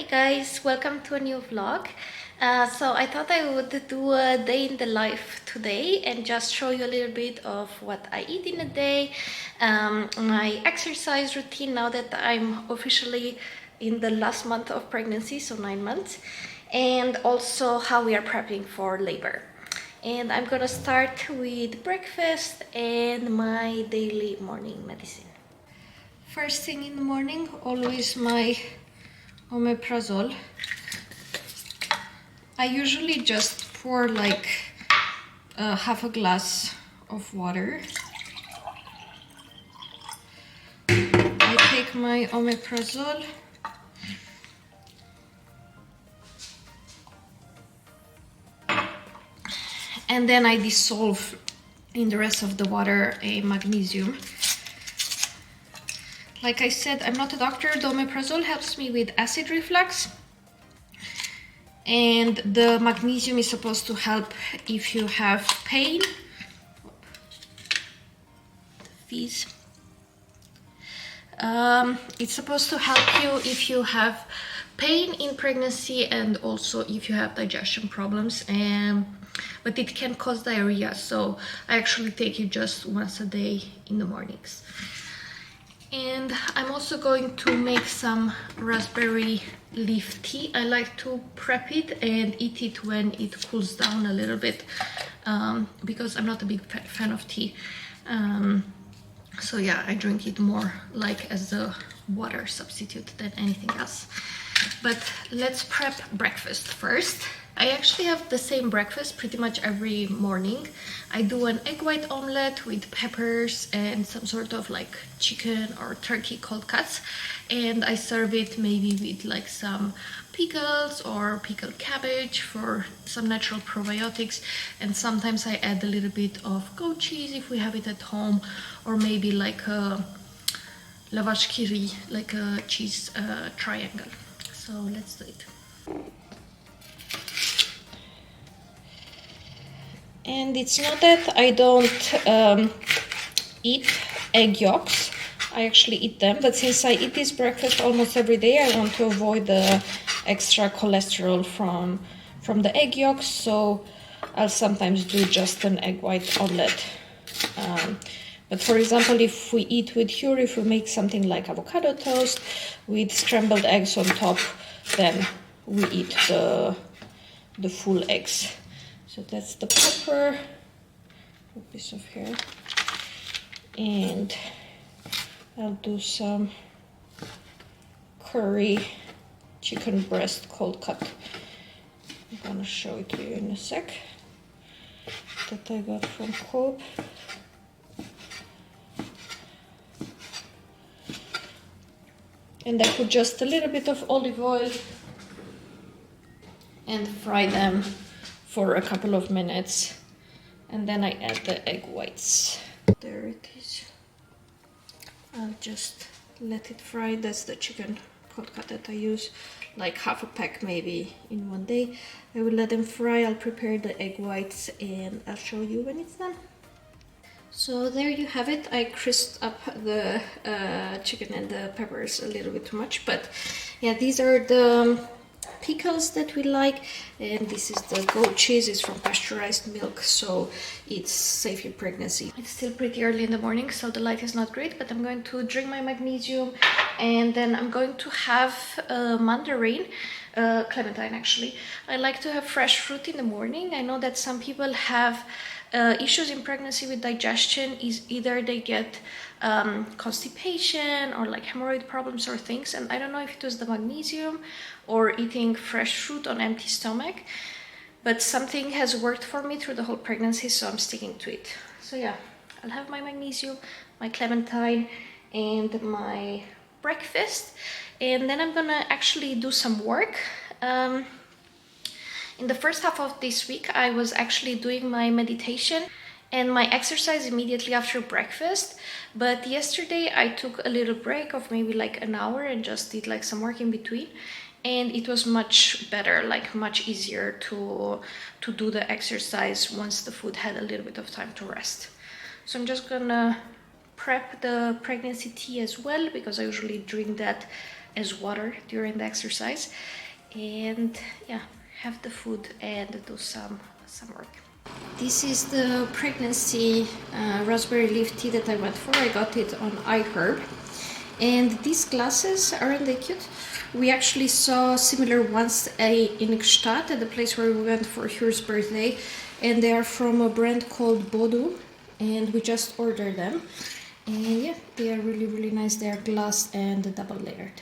Hi guys, welcome to a new vlog. So I thought I would do a day in the life today and just show you a little bit of what I eat in a day, my exercise routine now that I'm officially in the last month of pregnancy, so 9 months, and also how we are prepping for labor. And I'm gonna start with breakfast and my daily morning medicine. First thing in the morning, always my omeprazole. I usually just pour like half a glass of water. I take my omeprazole and then I dissolve in the rest of the water a magnesium. Like I said, I'm not a doctor. The omeprazole helps me with acid reflux, and the magnesium is supposed to help if you have pain. It's supposed to help you if you have pain in pregnancy and also if you have digestion problems, but it can cause diarrhea, so I actually take it just once a day in the mornings. And I'm also going to make some raspberry leaf tea. I like to prep it and eat it when it cools down a little bit, because I'm not a big fan of tea. So yeah, I drink it more like as a water substitute than anything else. But let's prep breakfast first. I actually have the same breakfast pretty much every morning. I do an egg white omelette with peppers and some sort of like chicken or turkey cold cuts, and I serve it maybe with like some pickles or pickled cabbage for some natural probiotics, and sometimes I add a little bit of goat cheese if we have it at home, or maybe like a lavash kiri, like a cheese triangle. So let's do it. And it's not that I don't eat egg yolks. I actually eat them, but since I eat this breakfast almost every day, I want to avoid the extra cholesterol from the egg yolks, so I'll sometimes do just an egg white omelette. But for example, if we eat with Hur, if we make something like avocado toast with scrambled eggs on top, then we eat the full eggs. So that's the pepper, a piece of hair, and I'll do some curry chicken breast cold cut. I'm gonna show it to you in a sec, that I got from Coop. And I put just a little bit of olive oil and fry them for a couple of minutes, and then I add the egg whites. There it is. I'll just let it fry. That's the chicken cold cut that I use, like half a pack maybe in one day. I will let them fry. I'll prepare the egg whites and I'll show you when it's done. So there you have it. I crisped up the chicken and the peppers a little bit too much, but yeah, these are the pickles that we like, and this is the goat cheese. It's from pasteurized milk, so it's safe in pregnancy. It's still pretty early in the morning, so the light is not great, but I'm going to drink my magnesium, and then I'm going to have mandarin, clementine actually. I like to have fresh fruit in the morning. I know that some people have issues in pregnancy with digestion. Is either they get constipation or like hemorrhoid problems or things, and I don't know if it was the magnesium or eating fresh fruit on empty stomach, but something has worked for me through the whole pregnancy, so I'm sticking to it. So yeah, I'll have my magnesium, my clementine, and my breakfast, and then I'm gonna actually do some work. In the first half of this week, I was actually doing my meditation and my exercise immediately after breakfast, but yesterday I took a little break of maybe like an hour and just did like some work in between, and it was much better, like much easier to do the exercise once the food had a little bit of time to rest. So I'm just gonna prep the pregnancy tea as well, because I usually drink that as water during the exercise, and yeah, have the food and do some work. This is the pregnancy raspberry leaf tea that I went for. I got it on iHerb. And these glasses, aren't they cute? We actually saw similar ones in Gstaad, at the place where we went for Hure's birthday. And they are from a brand called Bodo. And we just ordered them. And yeah, they are really, really nice. They are glass and double layered.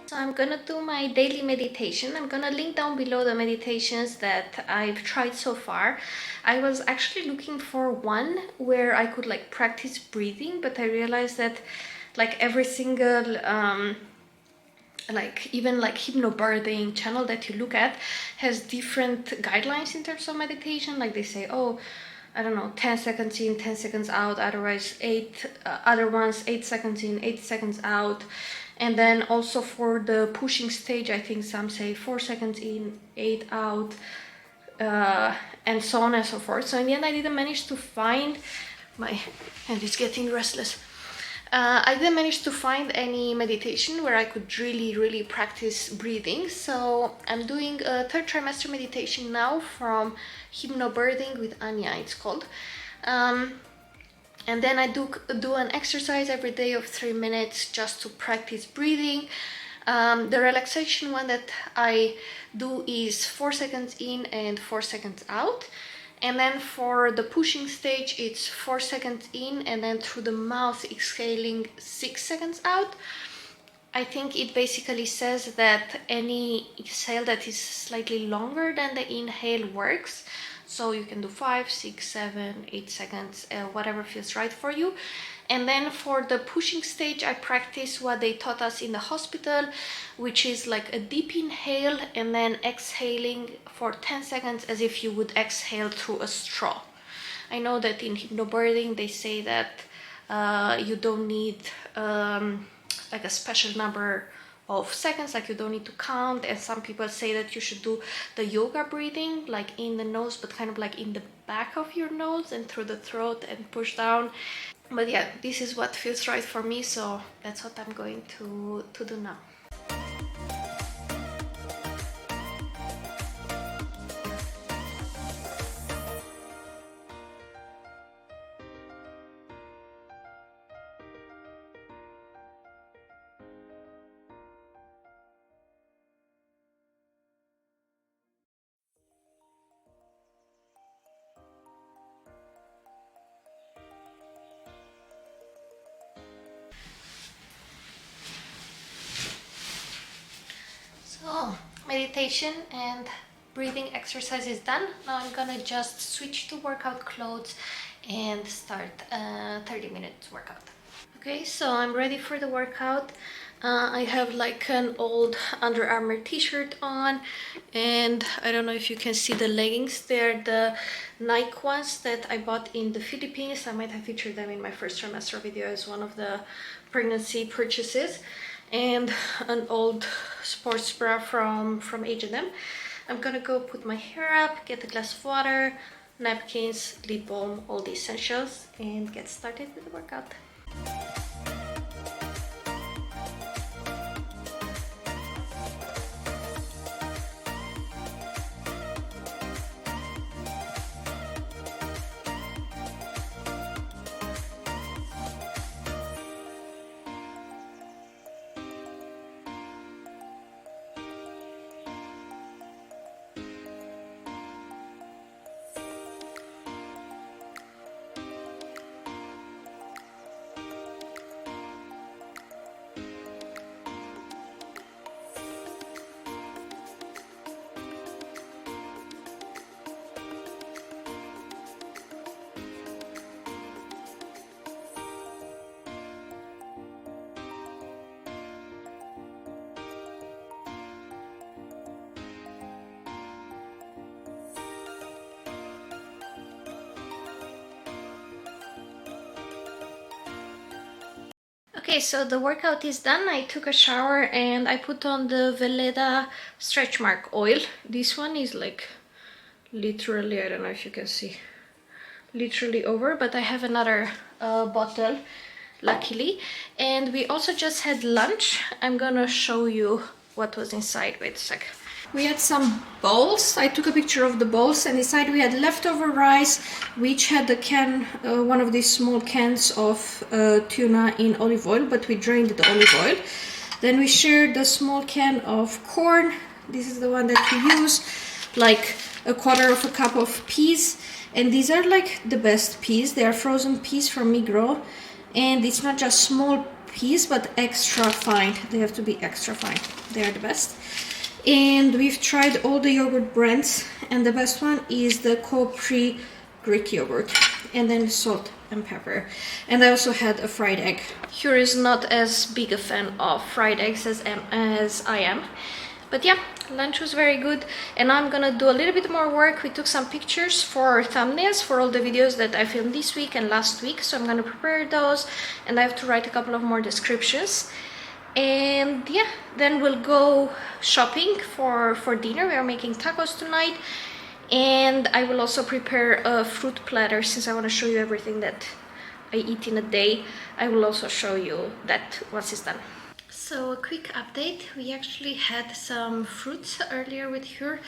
So I'm gonna do my daily meditation. I'm gonna link down below the meditations that I've tried so far. I was actually looking for one where I could like practice breathing, but I realized that like every single like even like hypnobirthing channel that you look at has different guidelines in terms of meditation. Like they say, oh, I don't know, 10 seconds in, 10 seconds out, otherwise other ones 8 seconds in, 8 seconds out. And then also for the pushing stage, I think some say 4 seconds in, 8 out, and so on and so forth. So in the end, I didn't manage to find, my hand is getting restless. I didn't manage to find any meditation where I could really practice breathing. So I'm doing a third trimester meditation now from Hypnobirthing with Anya, it's called. And then I do an exercise every day of 3 minutes just to practice breathing. The relaxation one that I do is 4 seconds in and 4 seconds out. And then for the pushing stage, it's 4 seconds in and then through the mouth exhaling 6 seconds out. I think it basically says that any exhale that is slightly longer than the inhale works. So you can do 5, 6, 7, 8 seconds, whatever feels right for you. And then for the pushing stage, I practice what they taught us in the hospital, which is like a deep inhale and then exhaling for 10 seconds as if you would exhale through a straw. I know that in hypnobirthing, they say that you don't need like a special number of seconds, like you don't need to count, and some people say that you should do the yoga breathing like in the nose but kind of like in the back of your nose and through the throat and push down. But yeah, this is what feels right for me, so that's what I'm going to do now. So meditation and breathing exercise is done. Now I'm gonna just switch to workout clothes and start a 30-minute workout. Okay, so I'm ready for the workout. I have like an old Under Armour t-shirt on, and I don't know if you can see the leggings. They're the Nike ones that I bought in the Philippines. I might have featured them in my first trimester video as one of the pregnancy purchases. And an old sports bra from H&M. I'm gonna go put my hair up, get a glass of water, napkins, lip balm, all the essentials, and get started with the workout. Okay, so the workout is done. I took a shower and I put on the Veleda stretch mark oil. This one is like literally, I don't know if you can see, literally over, but I have another bottle, luckily. And we also just had lunch. I'm gonna show you what was inside. Wait a sec. We had some bowls. I took a picture of the bowls, and inside we had leftover rice. We each had a can, one of these small cans of tuna in olive oil, but we drained the olive oil. Then we shared a small can of corn. This is the one that we use, like a quarter of a cup of peas. And these are like the best peas. They are frozen peas from Migros. And it's not just small peas, but extra fine. They have to be extra fine. They are the best. And we've tried all the yogurt brands, and the best one is the Copri Greek yogurt, and then salt and pepper. And I also had a fried egg. Hugh is not as big a fan of fried eggs as I am, but yeah, lunch was very good. And I'm gonna do a little bit more work. We took some pictures for thumbnails for all the videos that I filmed this week and last week, so I'm gonna prepare those, and I have to write a couple of more descriptions. And yeah, then we'll go shopping for dinner. We are making tacos tonight, and I will also prepare a fruit platter. Since I want to show you everything that I eat in a day, I will also show you that once it's done. So a quick update, we actually had some fruits earlier with her.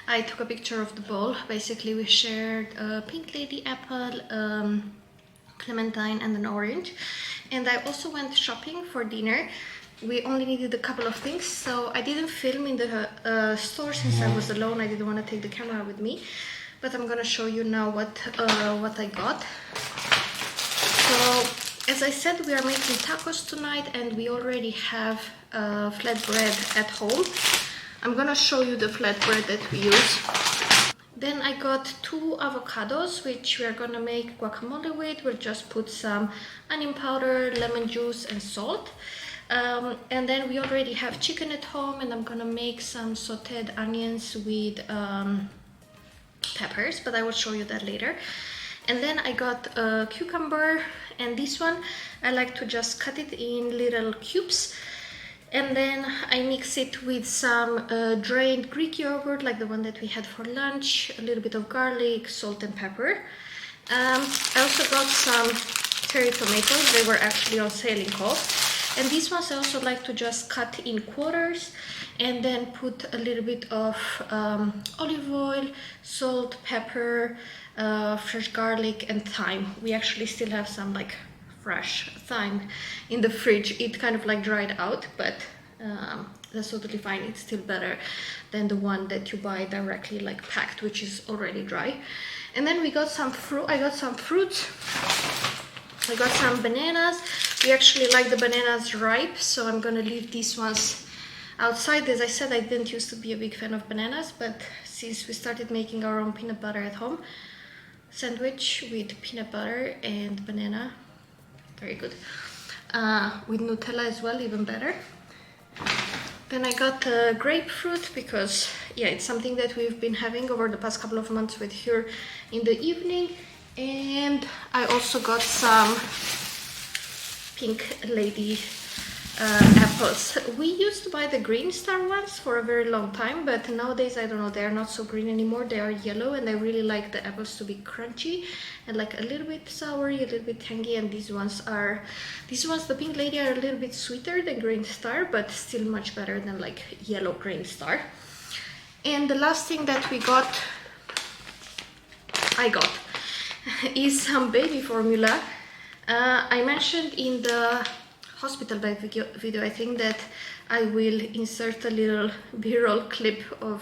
I took a picture of the bowl. Basically we shared a pink lady apple, clementine and an orange. And I also went shopping for dinner. We only needed a couple of things, so I didn't film in the store since I was alone. I didn't want to take the camera with me, but I'm gonna show you now what I got. So as I said, we are making tacos tonight, and we already have flatbread at home. I'm gonna show you the flatbread that we use. Then I got 2 avocados, which we are gonna make guacamole with. We'll just put some onion powder, lemon juice and salt. And then we already have chicken at home, and I'm gonna make some sauteed onions with peppers, but I will show you that later. And then I got a cucumber, and this one I like to just cut it in little cubes, and then I mix it with some drained Greek yogurt, like the one that we had for lunch, a little bit of garlic, salt and pepper. I also got some cherry tomatoes. They were actually on sale in Cost. And these ones I also like to just cut in quarters, and then put a little bit of olive oil, salt, pepper, fresh garlic and thyme. We actually still have some like fresh thyme in the fridge. It kind of like dried out, but that's totally fine. It's still better than the one that you buy directly like packed, which is already dry. And then we got some fruit. I got some fruits. I got some bananas. We actually like the bananas ripe, so I'm gonna leave these ones outside. As I said, I didn't used to be a big fan of bananas, but since we started making our own peanut butter at home, sandwich with peanut butter and banana, very good. With Nutella as well, even better. Then I got grapefruit because, yeah, it's something that we've been having over the past couple of months with her in the evening. And I also got some pink lady apples. We used to buy the green star ones for a very long time, but nowadays I don't know, they're not so green anymore. They are yellow, and I really like the apples to be crunchy and like a little bit soury, a little bit tangy. And these ones, the pink lady, are a little bit sweeter than green star, but still much better than like yellow green star. And the last thing that I got is some baby formula. I mentioned in the hospital bag video, I think, that I will insert a little b-roll clip of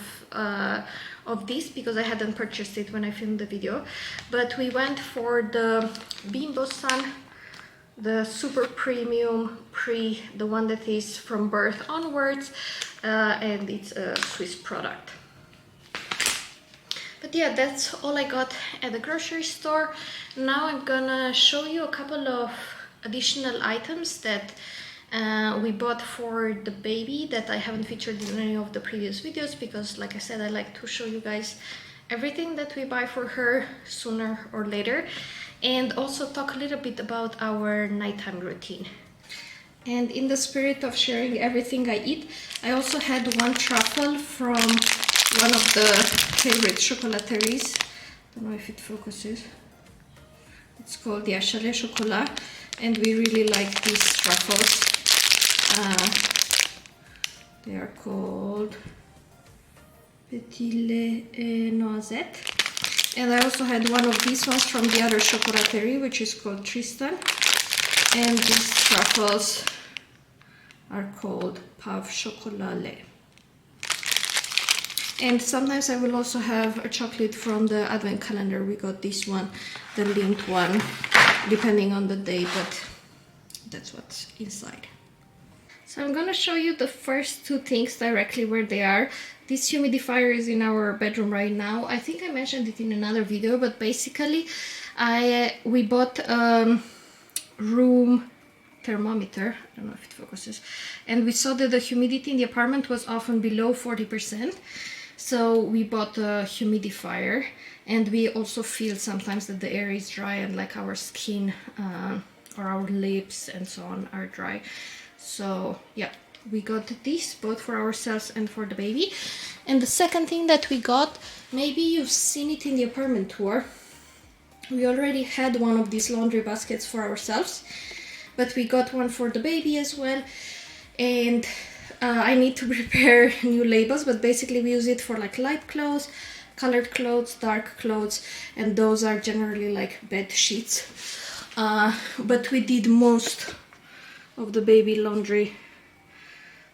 this because I hadn't purchased it when I filmed the video. But we went for the Bimbo Sun, the super premium the one that is from birth onwards, and it's a Swiss product. But yeah, that's all I got at the grocery store. Now I'm gonna show you a couple of additional items that we bought for the baby that I haven't featured in any of the previous videos, because like I said, I like to show you guys everything that we buy for her sooner or later, and also talk a little bit about our nighttime routine. And in the spirit of sharing everything I eat, I also had one truffle from one of the favorite chocolateries. I don't know if it focuses. It's called the Chalet Chocolat, and we really like these truffles. They are called Petit-Noisette. And I also had one of these ones from the other chocolaterie, which is called Tristan. And these truffles are called Pave Chocolat Lait. And sometimes I will also have a chocolate from the advent calendar. We got this one, the linked one, depending on the day, but that's what's inside. So I'm gonna show you the first two things directly where they are. This humidifier is in our bedroom right now. I think I mentioned it in another video, but basically we bought room thermometer. I don't know if it focuses. And we saw that the humidity in the apartment was often below 40%. So we bought a humidifier, and we also feel sometimes that the air is dry and like our skin or our lips and so on are dry. So yeah, we got this both for ourselves and for the baby. And the second thing that we got, maybe you've seen it in the apartment tour. We already had one of these laundry baskets for ourselves, but we got one for the baby as well. And I need to prepare new labels, but basically we use it for like light clothes, colored clothes, dark clothes, and those are generally like bed sheets. But we did most of the baby laundry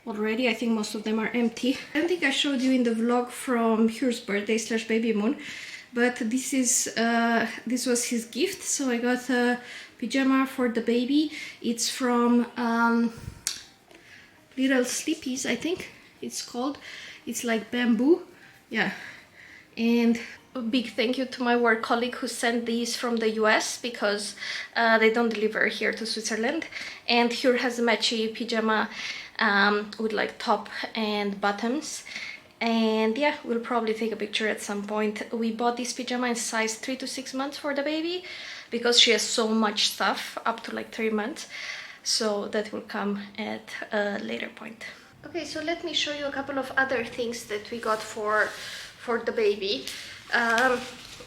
already. I think most of them are empty. I don't think I showed you in the vlog from Hugh's birthday / baby moon, but this was his gift. So I got a pajama for the baby. It's from Little Sleepies, I think it's called. It's like bamboo, yeah. And a big thank you to my work colleague who sent these from the US, because they don't deliver here to Switzerland. And here has a matchy pajama with like top and bottoms. And yeah, we'll probably take a picture at some point. We bought this pajama in size 3 to 6 months for the baby, because she has so much stuff up to like 3 months. So that will come at a later point. Okay, so let me show you a couple of other things that we got for the baby.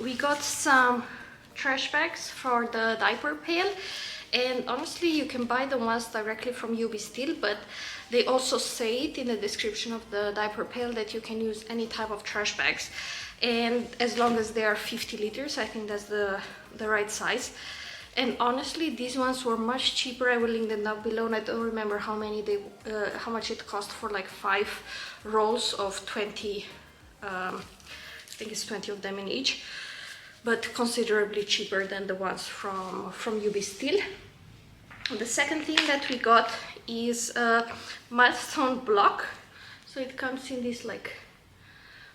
We got some trash bags for the diaper pail, and honestly you can buy the ones directly from UB Steel, but they also say it in the description of the diaper pail that you can use any type of trash bags, and as long as they are 50 liters, I think that's the right size. And honestly, these ones were much cheaper. I will link them down below, and I don't remember how much it cost for like 5 rolls of 20. I think it's 20 of them in each, but considerably cheaper than the ones from UB Steel. The second thing that we got is a milestone block. So it comes in this like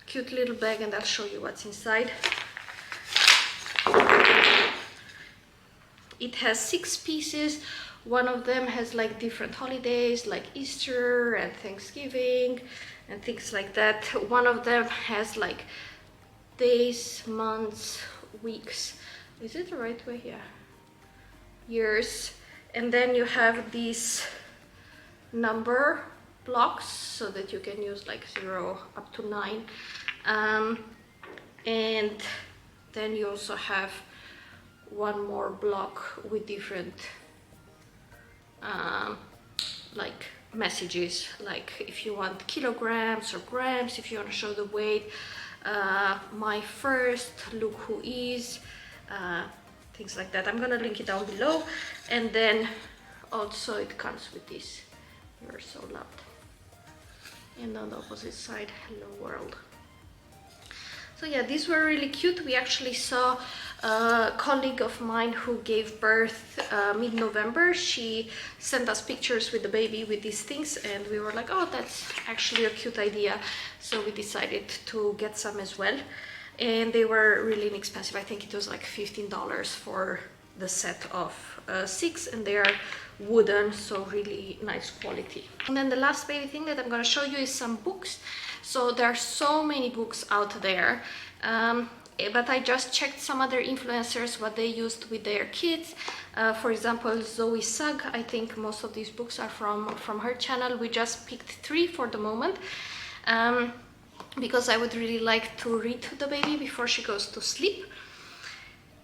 cute little bag, and I'll show you what's inside. It has 6 pieces. One of them has like different holidays like Easter and Thanksgiving and things like that. One of them has like days, months, weeks. Is it the right way? Yeah. Years. And then you have these number blocks so that you can use like 0 up to 9. And then you also have one more block with different like messages, like if you want kilograms or grams, if you want to show the weight, my first, look who is, things like that. I'm gonna link it down below. And then also it comes with this, you're so loved, and on the opposite side, hello world. So yeah, these were really cute. We actually saw a colleague of mine who gave birth mid-November. She sent us pictures with the baby with these things, and we were like, oh, that's actually a cute idea. So we decided to get some as well. And they were really inexpensive. I think it was like $15 for the set of 6, and they are wooden, so really nice quality. And then the last baby thing that I'm going to show you is some books. So there are so many books out there, but I just checked some other influencers what they used with their kids. For example, Zoe Sugg, I think most of these books are from her channel. We just picked 3 for the moment, because I would really like to read to the baby before she goes to sleep.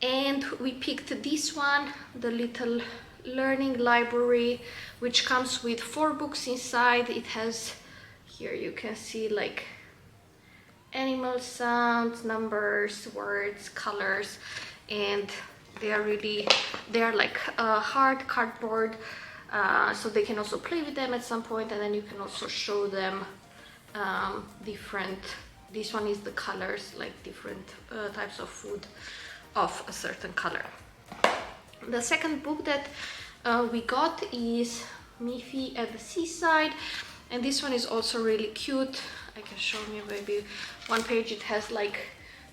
And we picked this one, the little learning library, which comes with 4 books inside. It has, here you can see, like animal sounds, numbers, words, colors, and they are like hard cardboard, so they can also play with them at some point, and then you can also show them different, this one is the colors, like different types of food of a certain color. The second book that we got is Miffy at the Seaside, and this one is also really cute. I can show you maybe one page. It has like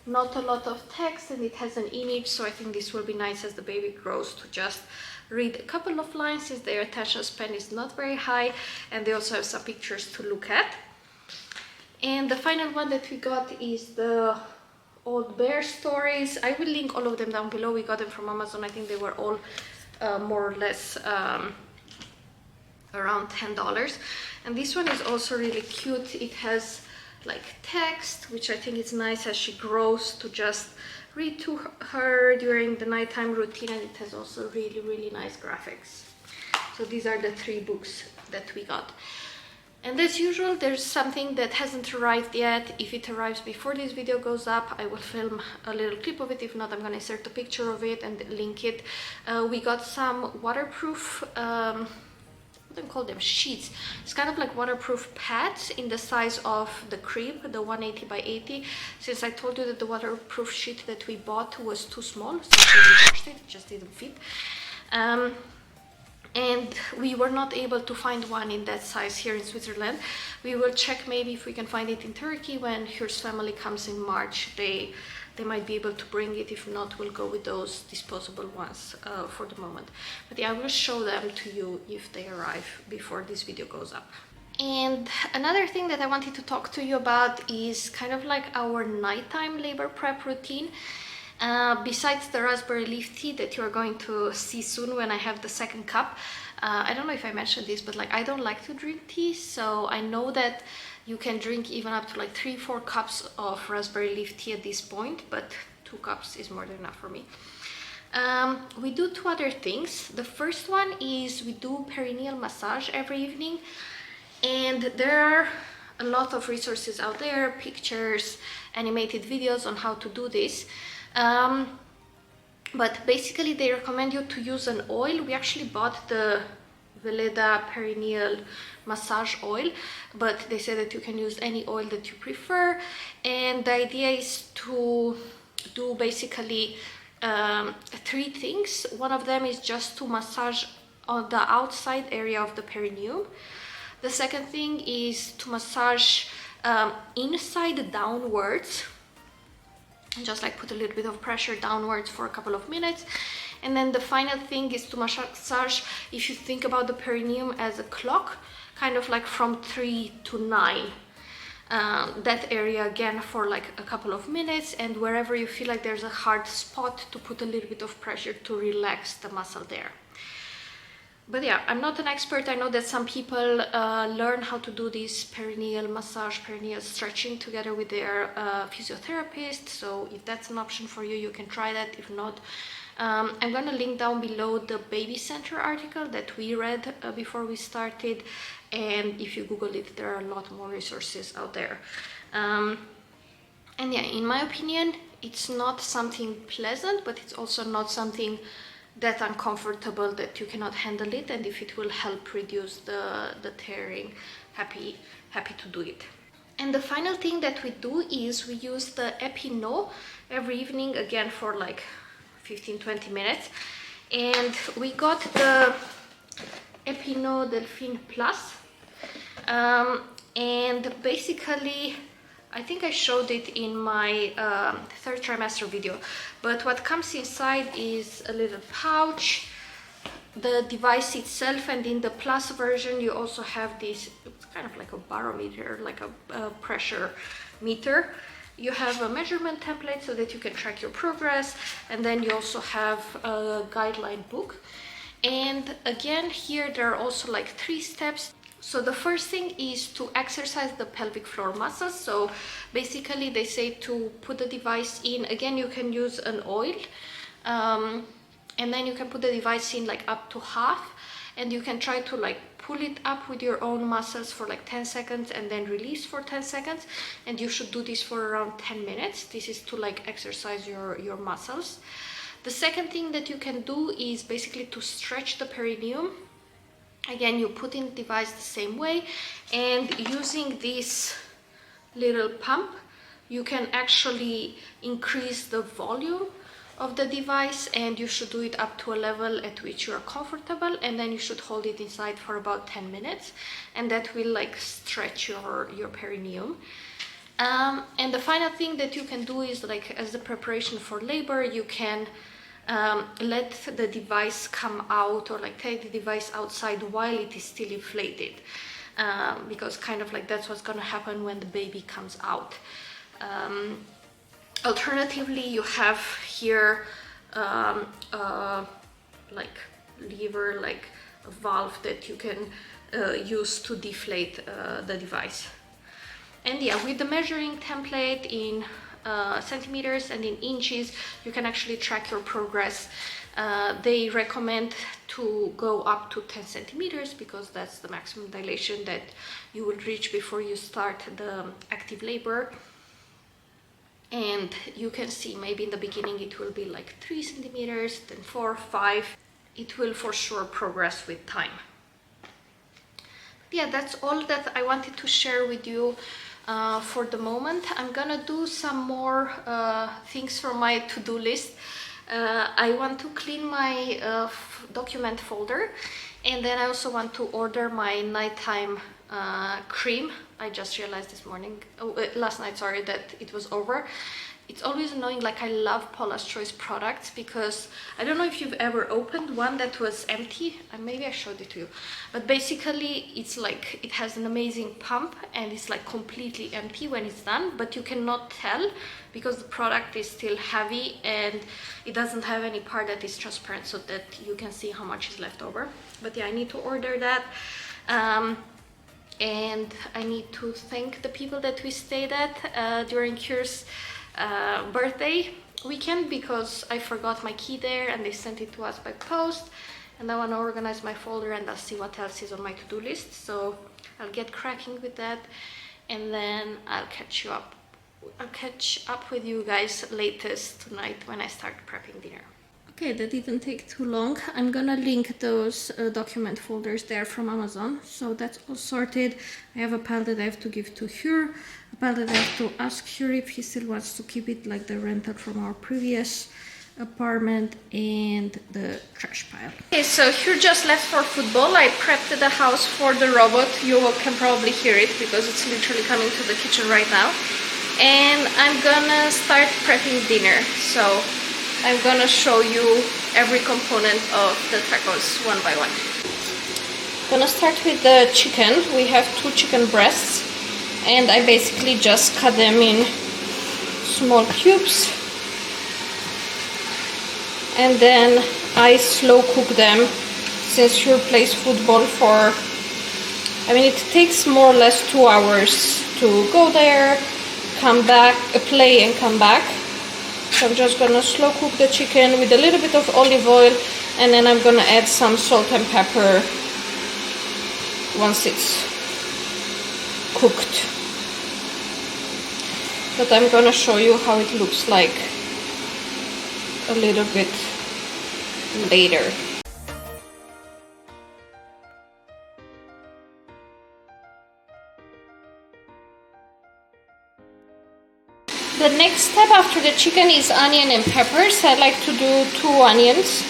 not a lot of text, and it has an image, so I think this will be nice as the baby grows to just read a couple of lines, since their attention span is not very high, and they also have some pictures to look at. And the final one that we got is the Old Bear stories. I will link all of them down below. We got them from Amazon. I think they were all more or less around $10. And this one is also really cute. It has like text, which I think is nice as she grows to just read to her during the nighttime routine, and it has also really nice graphics. So these are the 3 books that we got. And as usual, there's something that hasn't arrived yet. If it arrives before this video goes up, I will film a little clip of it. If not, I'm gonna insert a picture of it and link it. We got some waterproof, I don't call them sheets. It's kind of like waterproof pads in the size of the crib, the 180 by 80. Since I told you that the waterproof sheet that we bought was too small, so we washed it, it just didn't fit. And we were not able to find one in that size here in Switzerland. We will check maybe if we can find it in Turkey. When Hirsch's family comes in March, they might be able to bring it. If not, we'll go with those disposable ones for the moment. But yeah, I will show them to you if they arrive before this video goes up. And another thing that I wanted to talk to you about is kind of like our nighttime labor prep routine. Besides the raspberry leaf tea that you are going to see soon when I have the second cup, I don't know if I mentioned this, but like I don't like to drink tea, so I know that you can drink even up to like 3-4 cups of raspberry leaf tea at this point, but 2 cups is more than enough for me. We do 2 other things. The first one is we do perineal massage every evening, and there are a lot of resources out there, pictures, animated videos on how to do this. But basically they recommend you to use an oil. We actually bought the Veleda perineal massage oil, but they say that you can use any oil that you prefer, and the idea is to do basically 3 things. One of them is just to massage on the outside area of the perineum. The second thing is to massage inside downwards, just like put a little bit of pressure downwards for a couple of minutes. And then the final thing is to massage, if you think about the perineum as a clock, kind of like from 3 to 9. That area again for like a couple of minutes, and wherever you feel like there's a hard spot, to put a little bit of pressure to relax the muscle there. But yeah, I'm not an expert. I know that some people learn how to do this perineal massage, perineal stretching together with their physiotherapist. So if that's an option for you, you can try that. If not, I'm gonna link down below the Baby Center article that we read before we started. And if you Google it, there are a lot more resources out there. And yeah, in my opinion, it's not something pleasant, but it's also not something that uncomfortable that you cannot handle it. And if it will help reduce the tearing, happy to do it. And the final thing that we do is we use the EPI-NO every evening, again for like 15-20 minutes. And we got the EPI-NO Delphine Plus, and basically I think I showed it in my 3rd trimester video, but what comes inside is a little pouch, the device itself, and in the Plus version you also have this, it's kind of like a barometer, like a pressure meter. you have a measurement template so that you can track your progress, and then you also have a guideline book. And again, here there are also like 3 steps. So the first thing is to exercise the pelvic floor muscles. So basically they say to put the device in, again you can use an oil, and then you can put the device in like up to half, and you can try to like pull it up with your own muscles for like 10 seconds and then release for 10 seconds, and you should do this for around 10 minutes. This is to like exercise your muscles. The second thing that you can do is basically to stretch the perineum. Again, you put in the device the same way, and using this little pump you can actually increase the volume of the device, and you should do it up to a level at which you are comfortable, and then you should hold it inside for about 10 minutes, and that will like stretch your perineum. And the final thing that you can do is, like, as the preparation for labor, you can let the device come out, or like take the device outside while it is still inflated, because kind of like that's what's going to happen when the baby comes out. Alternatively, you have here like lever, like a valve that you can use to deflate the device. And yeah, with the measuring template in centimeters and in inches, you can actually track your progress. They recommend to go up to 10 centimeters because that's the maximum dilation that you will reach before you start the active labor. And you can see maybe in the beginning it will be like 3 centimeters, then 4, 5. It will for sure progress with time. Yeah, that's all that I wanted to share with you for the moment. I'm gonna do some more things from my to-do list. I want to clean my document folder, and then I also want to order my nighttime cream. I just realized this morning, last night, sorry, that it was over. It's always annoying. Like, I love Paula's Choice products because I don't know if you've ever opened one that was empty. Maybe I showed it to you, but basically it's like it has an amazing pump and it's like completely empty when it's done, but you cannot tell because the product is still heavy and it doesn't have any part that is transparent so that you can see how much is left over. But yeah, I need to order that. And I need to thank the people that we stayed at during Kyr's birthday weekend, because I forgot my key there and they sent it to us by post, and I want to organize my folder and I'll see what else is on my to-do list. So I'll get cracking with that, and then I'll catch up with you guys latest tonight when I start prepping dinner. Okay, that didn't take too long. I'm gonna link those document folders there from Amazon. So that's all sorted. I have a pile that I have to give to Hyur, a pile that I have to ask Hyur if he still wants to keep it, like the rental from our previous apartment, and the trash pile. Okay, so Hyur just left for football. I prepped the house for the robot. You can probably hear it because it's literally coming to the kitchen right now. And I'm gonna start prepping dinner. So I'm gonna show you every component of the tacos one by one. Gonna start with the chicken. We have 2 chicken breasts, and I basically just cut them in small cubes, and then I slow cook them. Since Hyur plays football for, I mean, it takes more or less 2 hours to go there, come back, play and come back. So I'm just gonna slow cook the chicken with a little bit of olive oil, and then I'm gonna add some salt and pepper once it's cooked. But I'm gonna show you how it looks like a little bit later. The next step after the chicken is onion and peppers. I like to do 2 onions,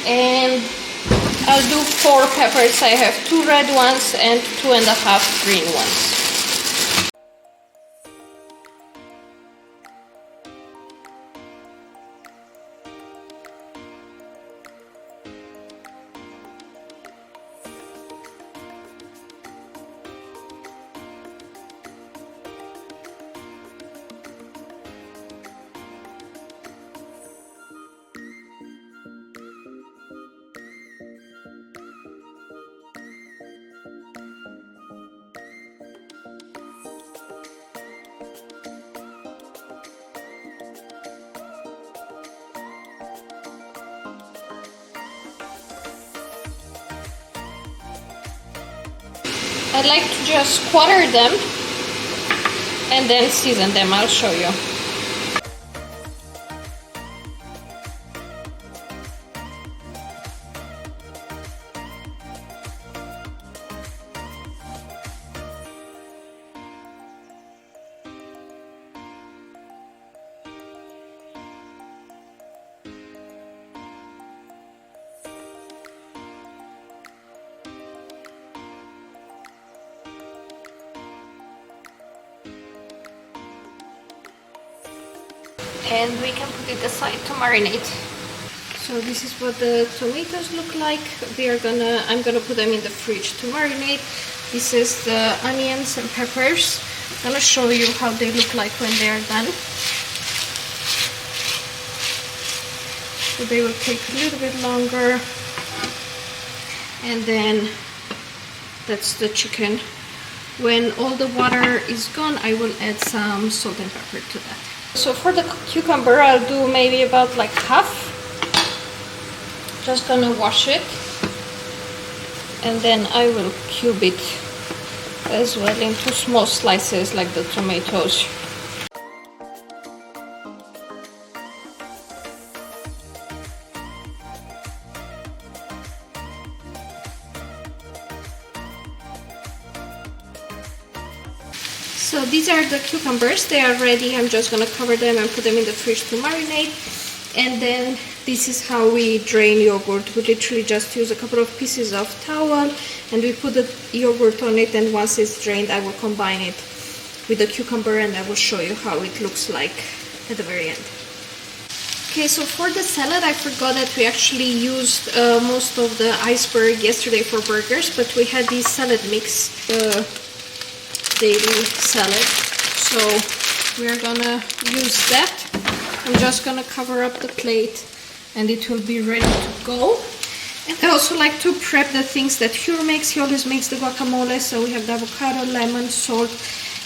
and I'll do 4 peppers. I have 2 red ones and 2.5 green ones. I like to just quarter them and then season them. I'll show you. And we can put it aside to marinate. So this is what the tomatoes look like. I'm gonna put them in the fridge to marinate. This is the onions and peppers. I'm gonna show you how they look like when they are done. So they will take a little bit longer. And then that's the chicken. When all the water is gone, I will add some salt and pepper to that. So for the cucumber, I'll do maybe about like half. Just gonna wash it. And then I will cube it as well into small slices like the tomatoes. So these are the cucumbers. They are ready. I'm just gonna cover them and put them in the fridge to marinate. And then this is how we drain yogurt. We literally just use a couple of pieces of towel and we put the yogurt on it, and once it's drained I will combine it with the cucumber and I will show you how it looks like at the very end. Okay, so for the salad, I forgot that we actually used most of the iceberg yesterday for burgers, but we had this salad mix, daily salad, so we're gonna use that. I'm just gonna cover up the plate and it will be ready to go. And I also like to prep the things that Hugh makes. He always makes the guacamole. So we have the avocado, lemon, salt,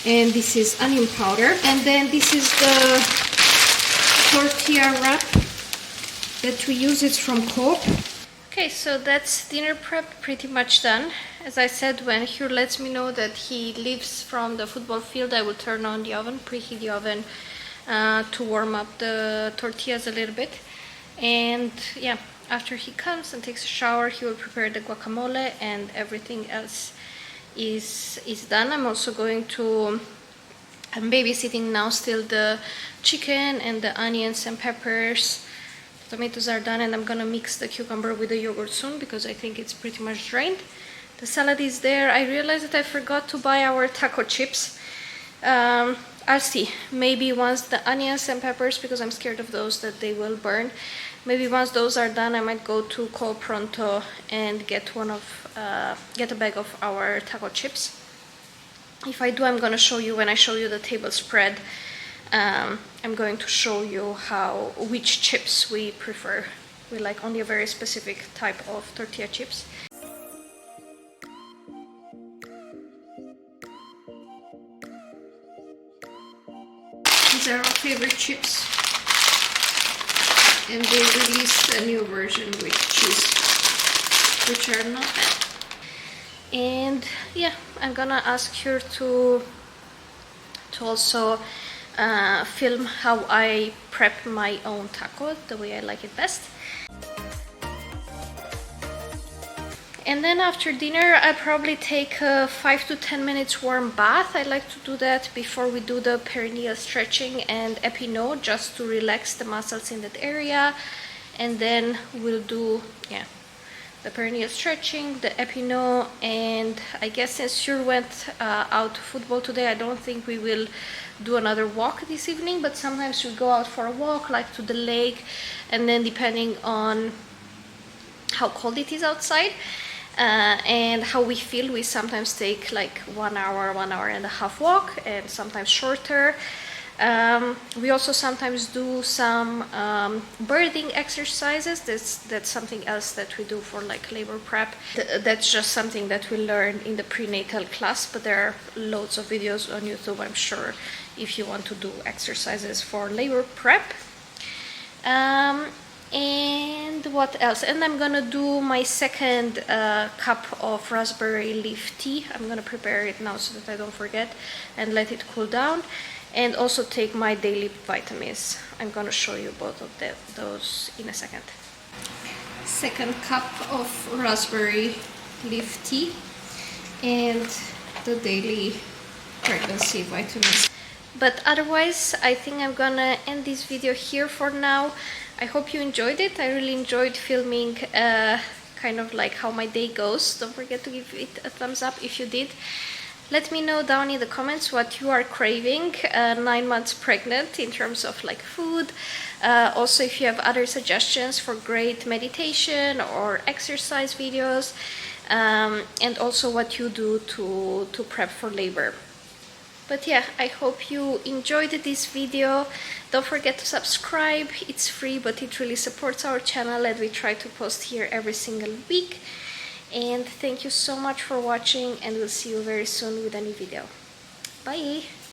and this is onion powder. And then this is the tortilla wrap that we use. It's from Coop. Okay, so that's dinner prep pretty much done. As I said, when Hugh lets me know that he leaves from the football field, I will turn on the oven, preheat the oven to warm up the tortillas a little bit. And yeah, after he comes and takes a shower, he will prepare the guacamole and everything else is done. I'm also going to, I'm babysitting now still the chicken and the onions and peppers. Tomatoes are done, and I'm gonna mix the cucumber with the yogurt soon because I think it's pretty much drained. The salad is there. I realized that I forgot to buy our taco chips. I'll see. Maybe once the onions and peppers, because I'm scared of those that they will burn. Maybe once those are done, I might go to Col Pronto and get a bag of our taco chips. If I do, I'm gonna show you when I show you the table spread. I'm going to show you which chips we prefer. We like only a very specific type of tortilla chips. These are our favorite chips, and they released a new version with cheese, which are not bad. And yeah, I'm gonna ask her to also film how I prep my own taco the way I like it best. And then after dinner, I probably take a 5 to 10 minutes warm bath. I like to do that before we do the perineal stretching and EPI-NO, just to relax the muscles in that area. And then we'll do, yeah, the perineal stretching, the EPI-NO, and I guess since you went out to football today, I don't think we will do another walk this evening, but sometimes we go out for a walk, like to the lake, and then depending on how cold it is outside, and how we feel, we sometimes take like 1 hour, 1.5 hour walk, and sometimes shorter. We also sometimes do some birthing exercises. That's something else that we do for like labor prep. That's just something that we learn in the prenatal class, but there are loads of videos on YouTube, I'm sure, if you want to do exercises for labor prep. And what else? And I'm gonna do my second cup of raspberry leaf tea. I'm gonna prepare it now so that I don't forget, and let it cool down, and also take my daily vitamins. I'm gonna show you both of those in a second. Second cup of raspberry leaf tea and the daily pregnancy vitamins. But otherwise, I think I'm gonna end this video here for now. I hope you enjoyed it. I really enjoyed filming kind of like how my day goes. Don't forget to give it a thumbs up if you did. Let me know down in the comments what you are craving 9 months pregnant in terms of like food. Also, if you have other suggestions for great meditation or exercise videos, and also what you do to prep for labor. But yeah, I hope you enjoyed this video. Don't forget to subscribe. It's free, but it really supports our channel, and we try to post here every single week. And thank you so much for watching, and we'll see you very soon with a new video. Bye!